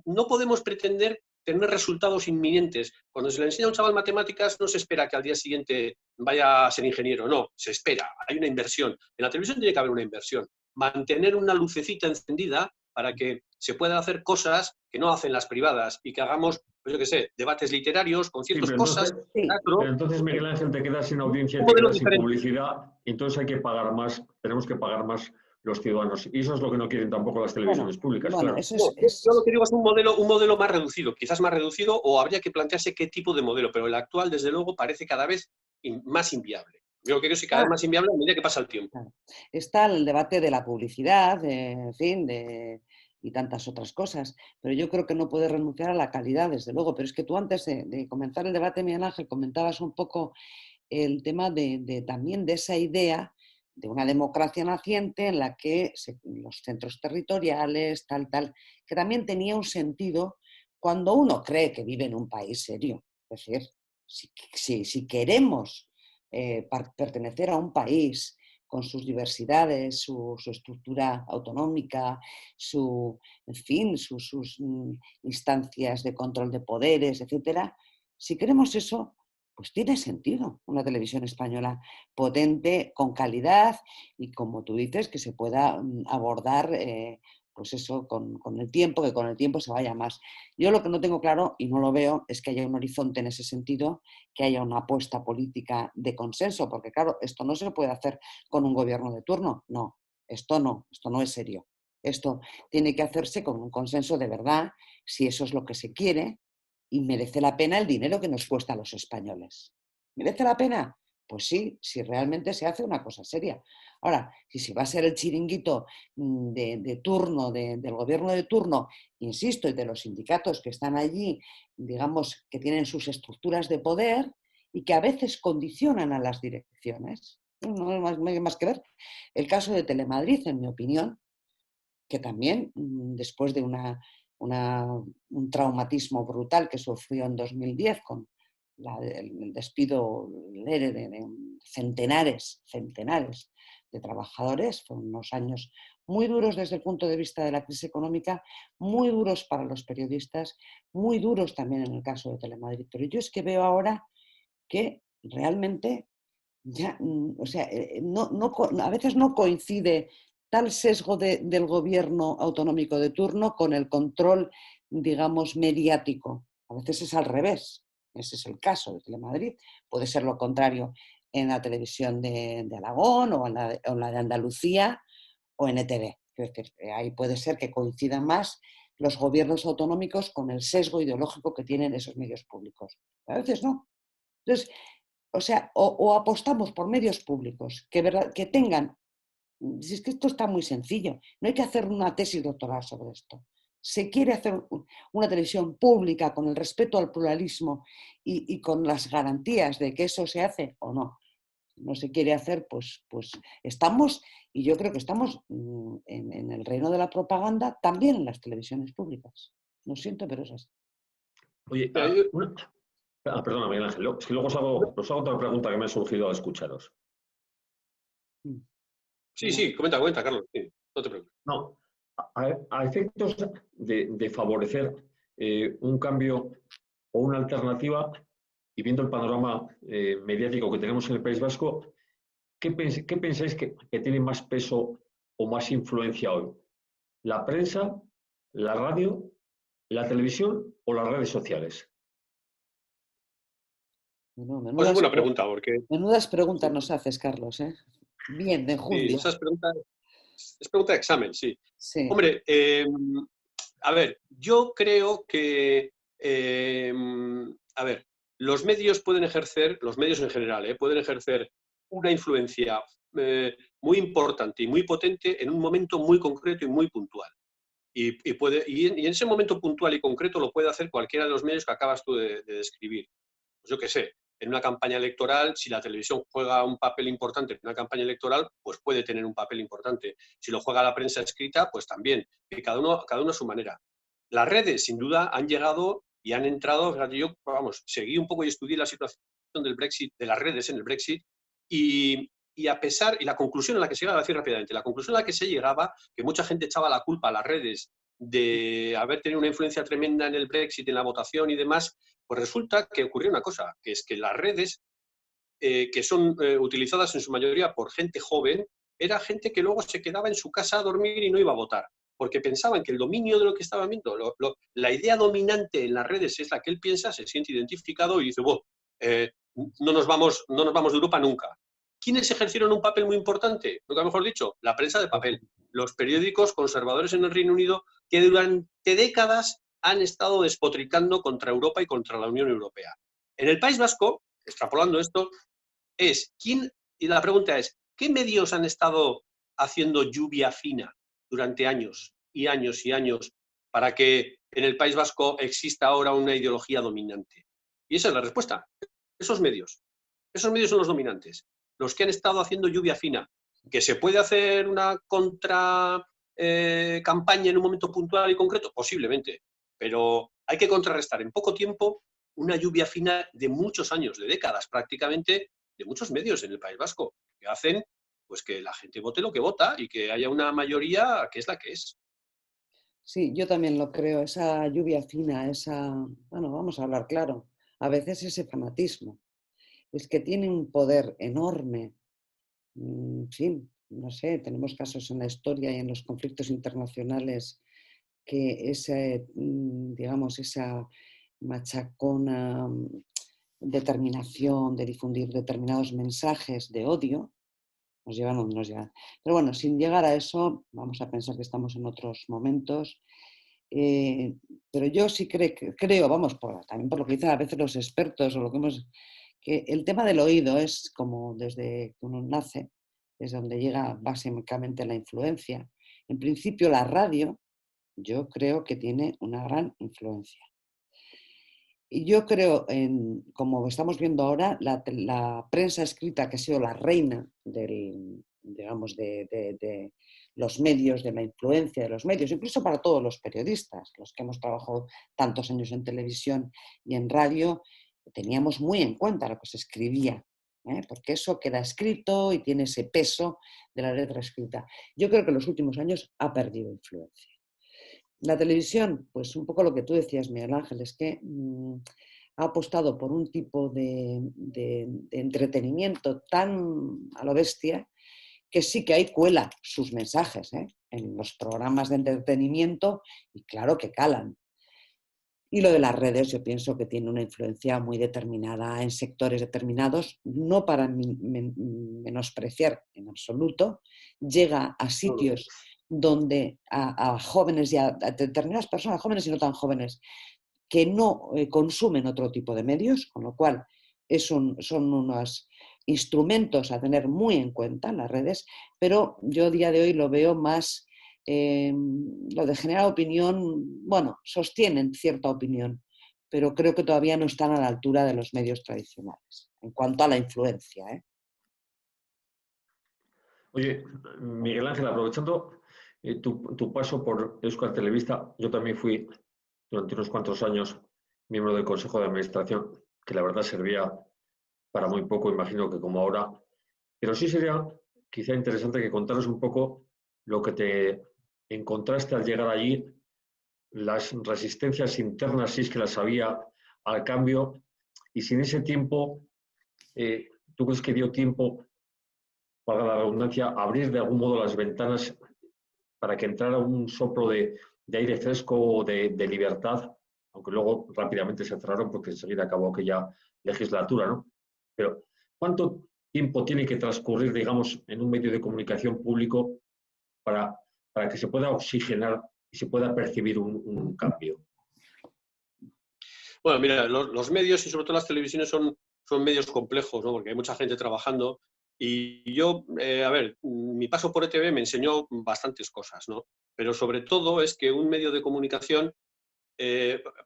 No podemos pretender tener resultados inminentes. Cuando se le enseña a un chaval matemáticas, no se espera que al día siguiente vaya a ser ingeniero. No, se espera. Hay una inversión. En la televisión tiene que haber una inversión. Mantener una lucecita encendida para que se puedan hacer cosas que no hacen las privadas y que hagamos, pues yo qué sé, debates literarios con ciertas cosas. Pero entonces, Miguel Ángel, te quedas sin audiencia, te quedas sin publicidad, entonces hay que pagar más, tenemos que pagar más los ciudadanos. Y eso es lo que no quieren tampoco las televisiones públicas. Bueno, claro. eso yo lo que digo es un modelo más reducido, quizás más reducido, o habría que plantearse qué tipo de modelo, pero el actual, desde luego, parece cada vez más inviable. Yo creo que es cada vez más inviable a medida que pasa el tiempo. Claro. Está el debate de la publicidad, en fin, y tantas otras cosas, pero yo creo que no puede renunciar a la calidad, desde luego. Pero es que tú antes de comenzar el debate, Miguel Ángel, comentabas un poco el tema también de esa idea de una democracia naciente en la que los centros territoriales, tal, que también tenía un sentido cuando uno cree que vive en un país serio. Es decir, si queremos pertenecer a un país con sus diversidades, su estructura autonómica, en fin, sus instancias de control de poderes, etcétera, si queremos eso, pues tiene sentido una televisión española potente, con calidad y, como tú dices, que se pueda abordar pues eso con el tiempo, que con el tiempo se vaya más. Yo lo que no tengo claro, y no lo veo, es que haya un horizonte en ese sentido, que haya una apuesta política de consenso, porque claro, esto no se puede hacer con un gobierno de turno, no, esto no es serio. Esto tiene que hacerse con un consenso de verdad, si eso es lo que se quiere, y merece la pena el dinero que nos cuesta a los españoles. ¿Merece la pena? Pues sí, si realmente se hace una cosa seria. Ahora, si va a ser el chiringuito de turno, del gobierno de turno, insisto, y de los sindicatos que están allí, digamos, que tienen sus estructuras de poder y que a veces condicionan a las direcciones, no hay más que ver. El caso de Telemadrid, en mi opinión, que también, después de un traumatismo brutal que sufrió en 2010 con el despido, el ERE de centenares de trabajadores. Fueron unos años muy duros desde el punto de vista de la crisis económica, muy duros para los periodistas, muy duros también en el caso de Telemadrid. Pero yo es que veo ahora que realmente ya, o sea, a veces no coincide tal sesgo del gobierno autonómico de turno con el control, digamos, mediático. A veces es al revés. Ese es el caso de Telemadrid. Puede ser lo contrario en la televisión de Aragón o en la de Andalucía o en ETV. Es decir, ahí puede ser que coincidan más los gobiernos autonómicos con el sesgo ideológico que tienen esos medios públicos. A veces no. Entonces, o sea, o apostamos por medios públicos que tengan, si es que esto está muy sencillo, no hay que hacer una tesis doctoral sobre esto. Se quiere hacer una televisión pública con el respeto al pluralismo y con las garantías de que eso se hace o no. No se quiere hacer, pues estamos, y yo creo que estamos en el reino de la propaganda también en las televisiones públicas. Lo siento, pero es así. Oye, perdona, Miguel Ángel, es que luego os hago otra pregunta que me ha surgido al escucharos. Sí, comenta, Carlos. Sí, no te preocupes. No, a efectos de favorecer un cambio o una alternativa, y viendo el panorama mediático que tenemos en el País Vasco, ¿qué pensáis que tiene más peso o más influencia hoy? ¿La prensa, la radio, la televisión o las redes sociales? Bueno, Pues es buena pregunta, porque... Menudas preguntas nos haces, Carlos, ¿eh? Bien, de Sí, enjundia. esas preguntas... Es pregunta de examen, sí. Sí. Hombre, a ver, yo creo que... a ver, los medios pueden ejercer, los medios en general, pueden ejercer una influencia muy importante y muy potente en un momento muy concreto y muy puntual. Y en ese momento puntual y concreto lo puede hacer cualquiera de los medios que acabas tú de describir. Pues yo qué sé, en una campaña electoral, si la televisión juega un papel importante en una campaña electoral, pues puede tener un papel importante. Si lo juega la prensa escrita, pues también. Y cada uno a su manera. Las redes, sin duda, han llegado y han entrado, fíjate, yo, vamos, seguí un poco y estudié la situación del Brexit, de las redes en el Brexit, y a pesar, y la conclusión a la que se llegaba, a decir rápidamente, la conclusión a la que se llegaba, que mucha gente echaba la culpa a las redes de haber tenido una influencia tremenda en el Brexit, en la votación y demás, pues resulta que ocurrió una cosa, que es que las redes, que son utilizadas en su mayoría por gente joven, era gente que luego se quedaba en su casa a dormir y no iba a votar, porque pensaban que el dominio de lo que estaban viendo, la idea dominante en las redes es la que él piensa, se siente identificado y dice, no nos vamos de Europa nunca. ¿Quiénes ejercieron un papel muy importante? Nunca mejor dicho, la prensa de papel. Los periódicos conservadores en el Reino Unido que durante décadas han estado despotricando contra Europa y contra la Unión Europea. En el País Vasco, extrapolando esto, y la pregunta es, ¿qué medios han estado haciendo lluvia fina durante años y años y años para que en el País Vasco exista ahora una ideología dominante? Y esa es la respuesta. Esos medios son los dominantes, los que han estado haciendo lluvia fina. ¿Que se puede hacer una contra campaña en un momento puntual y concreto? Posiblemente, pero hay que contrarrestar en poco tiempo una lluvia fina de muchos años, de décadas prácticamente, de muchos medios en el País Vasco, que hacen pues que la gente vote lo que vota y que haya una mayoría que es la que es. Sí, yo también lo creo, esa lluvia fina, bueno, vamos a hablar claro, a veces ese fanatismo, es que tiene un poder enorme. En fin, no sé, tenemos casos en la historia y en los conflictos internacionales que digamos, esa machacona determinación de difundir determinados mensajes de odio nos llevan donde nos llevan. Pero bueno, sin llegar a eso, vamos a pensar que estamos en otros momentos. Pero yo sí creo, vamos, también por lo que dicen a veces los expertos o lo que el tema del oído es como desde que uno nace, desde donde llega básicamente la influencia. En principio la radio, yo creo que tiene una gran influencia. Y yo creo, como estamos viendo ahora, la prensa escrita que ha sido la reina digamos, de los medios, de la influencia de los medios, incluso para todos los periodistas, los que hemos trabajado tantos años en televisión y en radio, teníamos muy en cuenta lo que se escribía, porque eso queda escrito y tiene ese peso de la letra escrita. Yo creo que en los últimos años ha perdido influencia. La televisión, pues un poco lo que tú decías, Miguel Ángel, es que ha apostado por un tipo de entretenimiento tan a lo bestia que sí que ahí cuela sus mensajes en los programas de entretenimiento y claro que calan. Y lo de las redes yo pienso que tiene una influencia muy determinada en sectores determinados, no para menospreciar en absoluto, llega a sitios donde a jóvenes y a determinadas personas, jóvenes y no tan jóvenes, que no consumen otro tipo de medios, con lo cual son unos instrumentos a tener muy en cuenta en las redes, pero yo a día de hoy lo veo más, lo de generar opinión, bueno, sostienen cierta opinión, pero creo que todavía no están a la altura de los medios tradicionales, en cuanto a la influencia. Oye, Miguel Ángel, aprovechando tu paso por Euskal Telebista, yo también fui durante unos cuantos años miembro del Consejo de Administración, que la verdad servía para muy poco, imagino que como ahora, pero sí sería quizá interesante que contaras un poco lo que te encontraste al llegar allí, las resistencias internas, si es que las había, al cambio, y si en ese tiempo tú crees que dio tiempo, para la redundancia, abrir de algún modo las ventanas para que entrara un soplo de aire fresco o de libertad, aunque luego rápidamente se cerraron porque enseguida acabó aquella legislatura, ¿no? Pero, ¿cuánto tiempo tiene que transcurrir, digamos, en un medio de comunicación público para, para que se pueda oxigenar y se pueda percibir un cambio? Bueno, mira, los medios y sobre todo las televisiones son medios complejos, ¿no? Porque hay mucha gente trabajando y yo, a ver, mi paso por ETV me enseñó bastantes cosas, ¿no? Pero sobre todo es que un medio de comunicación,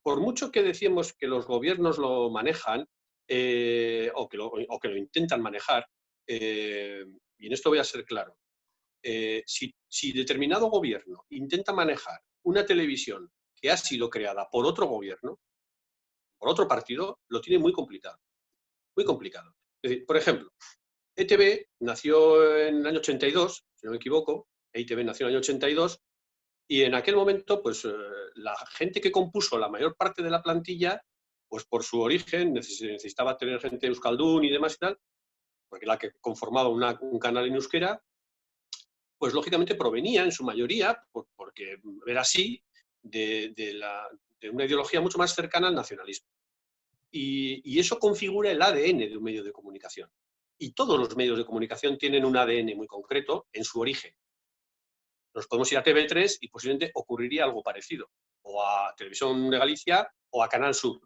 por mucho que decíamos que los gobiernos lo manejan o que lo intentan manejar, y en esto voy a ser claro, si determinado gobierno intenta manejar una televisión que ha sido creada por otro gobierno, por otro partido, lo tiene muy complicado. Muy complicado. Es decir, por ejemplo, ETV nació en el año 82, si no me equivoco, EITV nació en el año 82, y en aquel momento, pues la gente que compuso la mayor parte de la plantilla, pues por su origen necesitaba tener gente euskaldun y demás y tal, porque la que conformaba un canal en euskera, pues lógicamente provenía en su mayoría, porque era así, de una ideología mucho más cercana al nacionalismo. Y eso configura el ADN de un medio de comunicación. Y todos los medios de comunicación tienen un ADN muy concreto en su origen. Nos podemos ir a TV3 y posiblemente ocurriría algo parecido, o a Televisión de Galicia o a Canal Sur.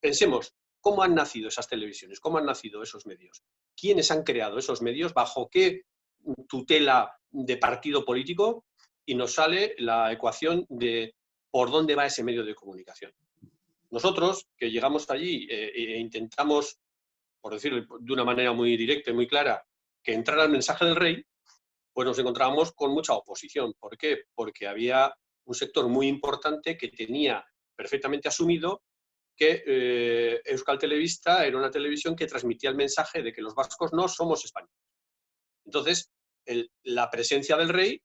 Pensemos, ¿cómo han nacido esas televisiones? ¿Cómo han nacido esos medios? ¿Quiénes han creado esos medios? ¿Bajo qué tutela de partido político? Y nos sale la ecuación de por dónde va ese medio de comunicación. Nosotros, que llegamos allí e intentamos, por decirlo de una manera muy directa y muy clara, que entrara el mensaje del rey, pues nos encontrábamos con mucha oposición. ¿Por qué? Porque había un sector muy importante que tenía perfectamente asumido que Euskal Telebista era una televisión que transmitía el mensaje de que los vascos no somos españoles. Entonces, la presencia del rey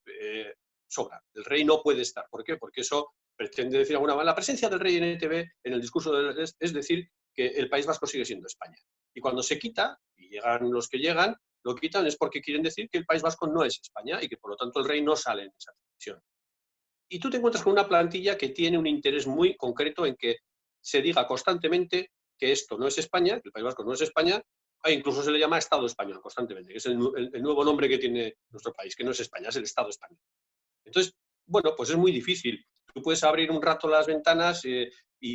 sobra. El rey no puede estar. ¿Por qué? Porque eso pretende decir alguna manera. La presencia del rey en ETV, en el discurso es decir que el País Vasco sigue siendo España. Y cuando se quita, y llegan los que llegan, lo quitan es porque quieren decir que el País Vasco no es España y que por lo tanto el rey no sale en esa televisión. Y tú te encuentras con una plantilla que tiene un interés muy concreto en que se diga constantemente que esto no es España, que el País Vasco no es España, e incluso se le llama Estado español constantemente, que es el nuevo nombre que tiene nuestro país, que no es España, es el Estado español. Entonces, bueno, pues es muy difícil. Tú puedes abrir un rato las ventanas,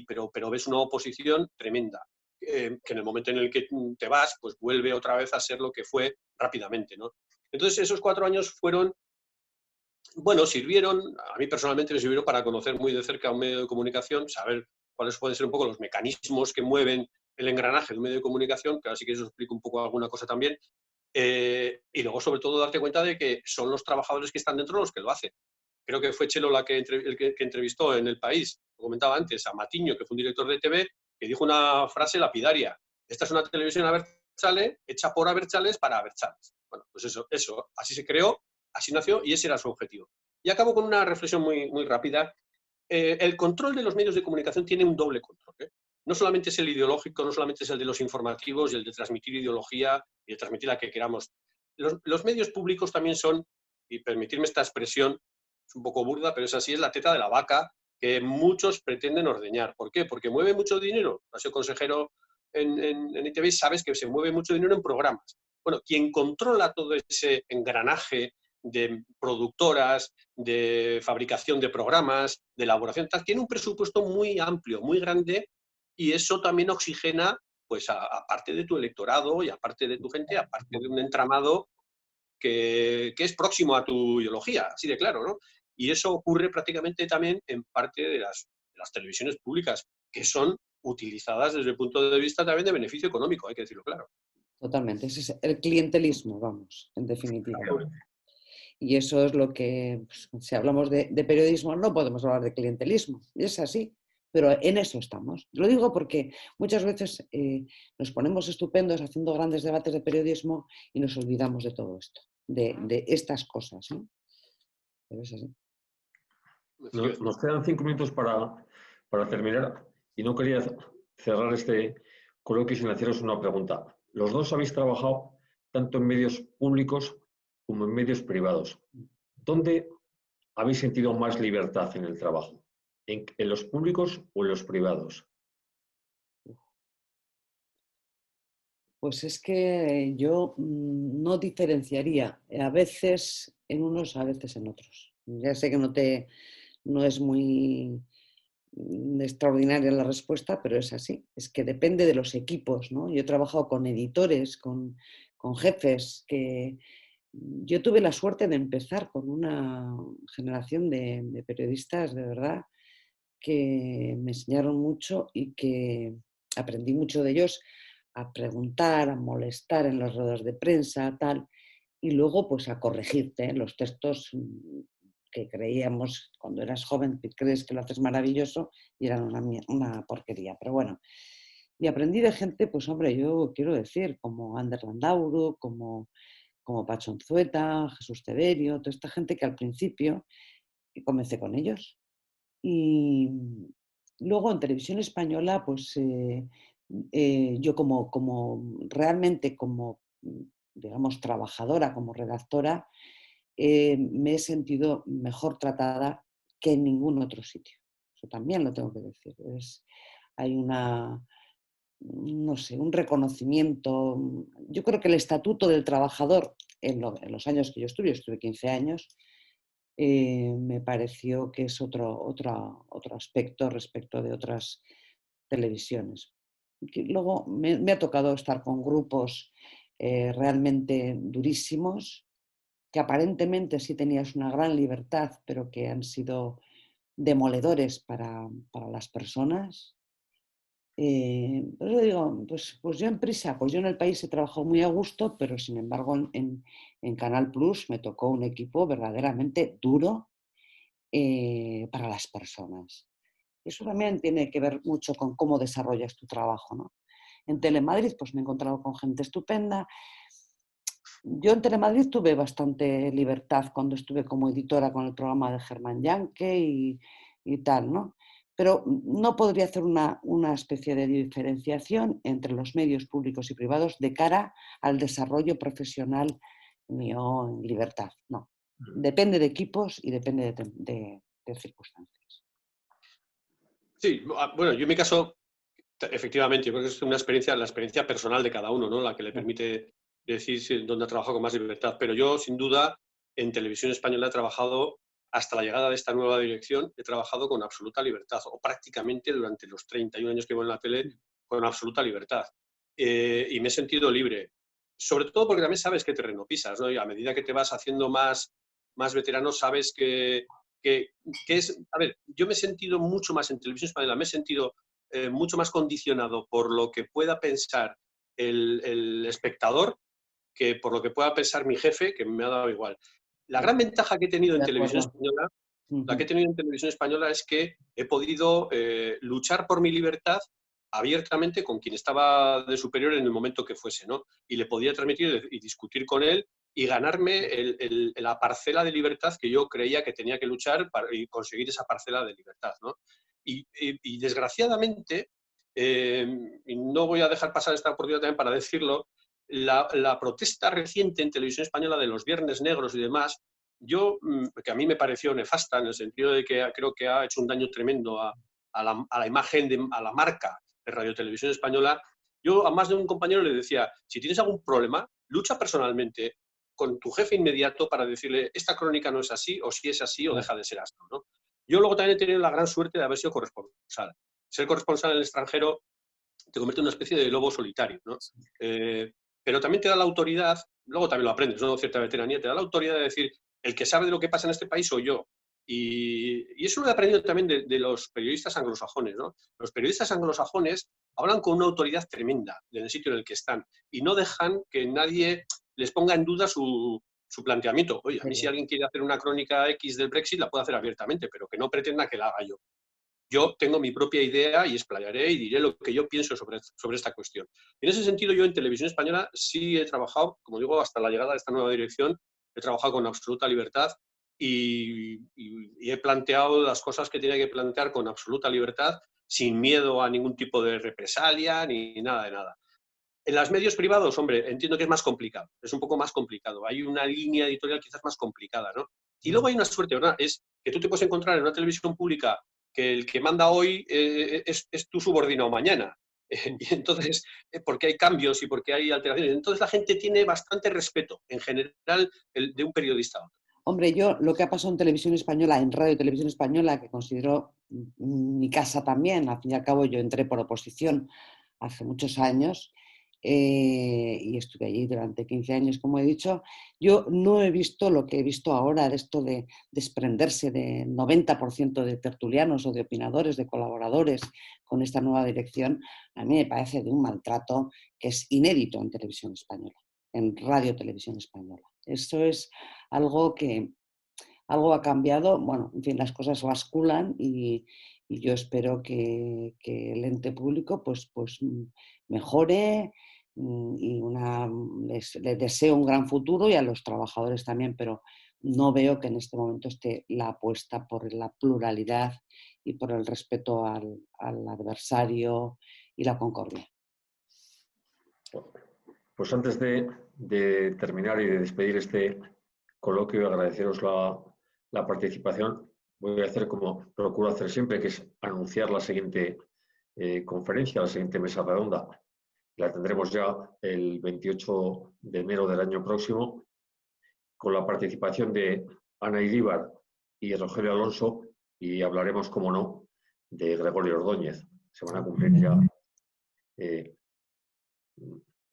pero ves una oposición tremenda, que en el momento en el que te vas, pues vuelve otra vez a ser lo que fue rápidamente, ¿no? Entonces, esos 4 años fueron, bueno, sirvieron, a mí personalmente me sirvieron para conocer muy de cerca un medio de comunicación, saber cuáles pueden ser un poco los mecanismos que mueven el engranaje de un medio de comunicación, que ahora sí que eso explico un poco alguna cosa también, y luego sobre todo darte cuenta de que son los trabajadores que están dentro los que lo hacen. Creo que fue Chelo el que entrevistó en El País, lo comentaba antes, a Matiño, que fue un director de TV, que dijo una frase lapidaria: esta es una televisión Abertzale hecha por Abertzales para Abertzales. Bueno, pues eso, así se creó, así nació y ese era su objetivo. Y acabo con una reflexión muy, muy rápida. El control de los medios de comunicación tiene un doble control, ¿eh? No solamente es el ideológico, no solamente es el de los informativos y el de transmitir ideología y de transmitir la que queramos. Los medios públicos también son, y permitirme esta expresión, es un poco burda, pero es así, es la teta de la vaca que muchos pretenden ordeñar. ¿Por qué? Porque mueve mucho dinero. Has sido consejero en ITV, sabes que se mueve mucho dinero en programas. Bueno, quien controla todo ese engranaje de productoras, de fabricación de programas, de elaboración, tal, tiene un presupuesto muy amplio, muy grande, y eso también oxigena, pues, aparte de tu electorado y aparte de tu gente, aparte de un entramado que es próximo a tu ideología, así de claro, ¿no? Y eso ocurre prácticamente también en parte de las televisiones públicas, que son utilizadas desde el punto de vista también de beneficio económico, hay que decirlo claro. Totalmente, ese es el clientelismo, vamos, en definitiva. Y eso es lo que, pues, si hablamos de periodismo, no podemos hablar de clientelismo, es así, pero en eso estamos. Lo digo porque muchas veces nos ponemos estupendos haciendo grandes debates de periodismo y nos olvidamos de todo esto, de estas cosas, ¿no? Pero es así. Nos quedan 5 minutos para terminar y no quería cerrar este coloquio sin haceros una pregunta. Los dos habéis trabajado tanto en medios públicos como en medios privados. ¿Dónde habéis sentido más libertad en el trabajo? ¿En los públicos o en los privados? Pues es que yo no diferenciaría, a veces en unos, a veces en otros. Ya sé que no es muy extraordinaria la respuesta, pero es así. Es que depende de los equipos, ¿no? Yo he trabajado con editores, con jefes, que yo tuve la suerte de empezar con una generación de periodistas de verdad que me enseñaron mucho y que aprendí mucho de ellos a preguntar, a molestar en las ruedas de prensa, tal, y luego pues a corregirte los textos que creíamos cuando eras joven, que crees que lo haces maravilloso y eran una porquería. Pero bueno, y aprendí de gente, pues hombre, yo quiero decir, como Ander Landau, como Pacho Unzueta, Jesús Teberio, toda esta gente que al principio comencé con ellos. Y luego en televisión española, pues yo realmente como, digamos, trabajadora, como redactora, me he sentido mejor tratada que en ningún otro sitio. Eso también lo tengo que decir. Hay no sé, un reconocimiento. Yo creo que el estatuto del trabajador, en los años que yo estuve 15 años, me pareció que es otro aspecto respecto de otras televisiones. Luego me ha tocado estar con grupos realmente durísimos, que aparentemente sí tenías una gran libertad, pero que han sido demoledores para las personas. Pues yo digo, pues yo en Prisa, pues yo en El País he trabajado muy a gusto, pero sin embargo en Canal Plus me tocó un equipo verdaderamente duro para las personas. Eso también tiene que ver mucho con cómo desarrollas tu trabajo, ¿no? En Telemadrid pues me he encontrado con gente estupenda. Yo en Telemadrid tuve bastante libertad cuando estuve como editora con el programa de Germán Yanke y tal, ¿no? Pero no podría hacer una especie de diferenciación entre los medios públicos y privados de cara al desarrollo profesional mío en libertad, no. Depende de equipos y depende de circunstancias. Sí, bueno, yo en mi caso, efectivamente, yo creo que es una experiencia, la experiencia personal de cada uno, ¿no? La que le permite decir dónde ha trabajado con más libertad. Pero yo, sin duda, en Televisión Española he trabajado, hasta la llegada de esta nueva dirección, he trabajado con absoluta libertad, o prácticamente durante los 31 años que llevo en la tele, con absoluta libertad. Y me he sentido libre. Sobre todo porque también sabes qué terreno pisas, ¿no? Y a medida que te vas haciendo más veterano, sabes que es... A ver, yo me he sentido mucho más en Televisión Española, me he sentido mucho más condicionado por lo que pueda pensar el espectador que por lo que pueda pensar mi jefe, que me ha dado igual. La gran ventaja que he tenido en Televisión Española, la que he tenido en Televisión Española es que he podido luchar por mi libertad abiertamente con quien estaba de superior en el momento que fuese, ¿no? Y le podía transmitir y discutir con él y ganarme la parcela de libertad que yo creía que tenía que luchar para conseguir esa parcela de libertad, ¿no? Y desgraciadamente, y no voy a dejar pasar esta oportunidad también para decirlo, la protesta reciente en Televisión Española de los Viernes Negros y demás, que a mí me pareció nefasta en el sentido de que creo que ha hecho un daño tremendo a la imagen, a la marca de Radio Televisión Española. Yo a más de un compañero le decía, si tienes algún problema, lucha personalmente con tu jefe inmediato para decirle, esta crónica no es así, o si es así, o deja de ser así, ¿no? Yo luego también he tenido la gran suerte de haber sido corresponsal. Ser corresponsal en el extranjero te convierte en una especie de lobo solitario, ¿no? Pero también te da la autoridad, luego también lo aprendes, ¿no? Cierta veteranía, te da la autoridad de decir, el que sabe de lo que pasa en este país soy yo. Y eso lo he aprendido también de los periodistas anglosajones, ¿no? Los periodistas anglosajones hablan con una autoridad tremenda del sitio en el que están y no dejan que nadie les ponga en duda su planteamiento. Oye, a mí si alguien quiere hacer una crónica X del Brexit, la puede hacer abiertamente, pero que no pretenda que la haga yo. Yo tengo mi propia idea y explayaré y diré lo que yo pienso sobre esta cuestión. En ese sentido, yo en Televisión Española sí he trabajado, como digo, hasta la llegada de esta nueva dirección, he trabajado con absoluta libertad y he planteado las cosas que tenía que plantear con absoluta libertad, sin miedo a ningún tipo de represalia ni nada de nada. En los medios privados, hombre, entiendo que es más complicado, es un poco más complicado. Hay una línea editorial quizás más complicada, ¿no? Y luego hay una suerte, ¿verdad? Es que tú te puedes encontrar en una televisión pública que el que manda hoy es tu subordinado mañana. Y entonces, porque hay cambios y porque hay alteraciones. Entonces la gente tiene bastante respeto, en general, de un periodista a otro. Hombre, yo lo que ha pasado en Televisión Española, en Radio Televisión Española, que considero mi casa también, al fin y al cabo yo entré por oposición hace muchos años y estuve allí durante 15 años, como he dicho, yo no he visto lo que he visto ahora, de esto de desprenderse de 90% de tertulianos o de opinadores, de colaboradores con esta nueva dirección. A mí me parece de un maltrato que es inédito en Televisión Española, en Radio Televisión Española. Eso es algo que algo ha cambiado. Bueno, en fin, las cosas basculan y yo espero que el ente público pues mejore y les deseo un gran futuro y a los trabajadores también, pero no veo que en este momento esté la apuesta por la pluralidad y por el respeto al adversario y la concordia. Pues antes de terminar y de despedir este coloquio y agradeceros la participación, voy a hacer como procuro hacer siempre, que es anunciar la siguiente conferencia, la siguiente mesa redonda. La tendremos ya el 28 de enero del año próximo, con la participación de Ana Idíbar y Rogelio Alonso, y hablaremos, como no, de Gregorio Ordóñez. Se van a cumplir ya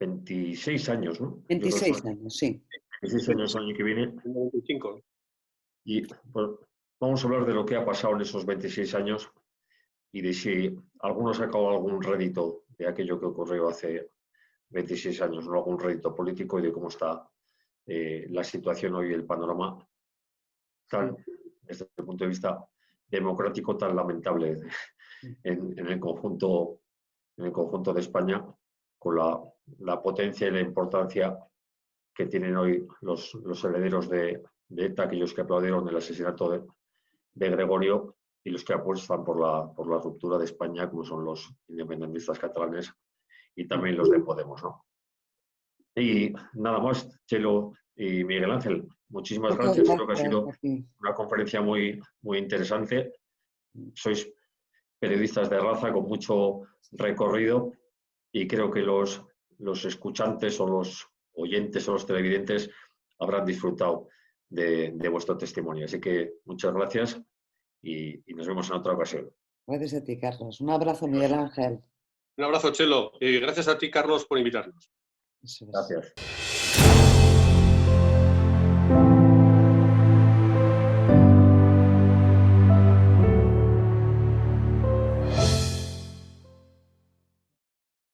26 años, ¿no? 26 años, sí. 26 años el año que viene. 25. Y pues, vamos a hablar de lo que ha pasado en esos 26 años y de si alguno ha sacado algún rédito de aquello que ocurrió hace 26 años, no algún rédito político, y de cómo está la situación hoy, el panorama tan, desde el punto de vista democrático, tan lamentable en el conjunto de España, con la potencia y la importancia que tienen hoy los herederos de ETA, aquellos que aplaudieron el asesinato de Gregorio, y los que apuestan por la ruptura de España, como son los independentistas catalanes y también los de Podemos, ¿no? Y nada más, Chelo y Miguel Ángel, muchísimas gracias. Creo que ha sido una conferencia muy, muy interesante. Sois periodistas de raza con mucho recorrido y creo que los escuchantes o los oyentes o los televidentes habrán disfrutado de vuestro testimonio. Así que muchas gracias y nos vemos en otra ocasión. Gracias a ti, Carlos. Un abrazo, Miguel Ángel. Un abrazo, Chelo. Y gracias a ti, Carlos, por invitarnos. Gracias.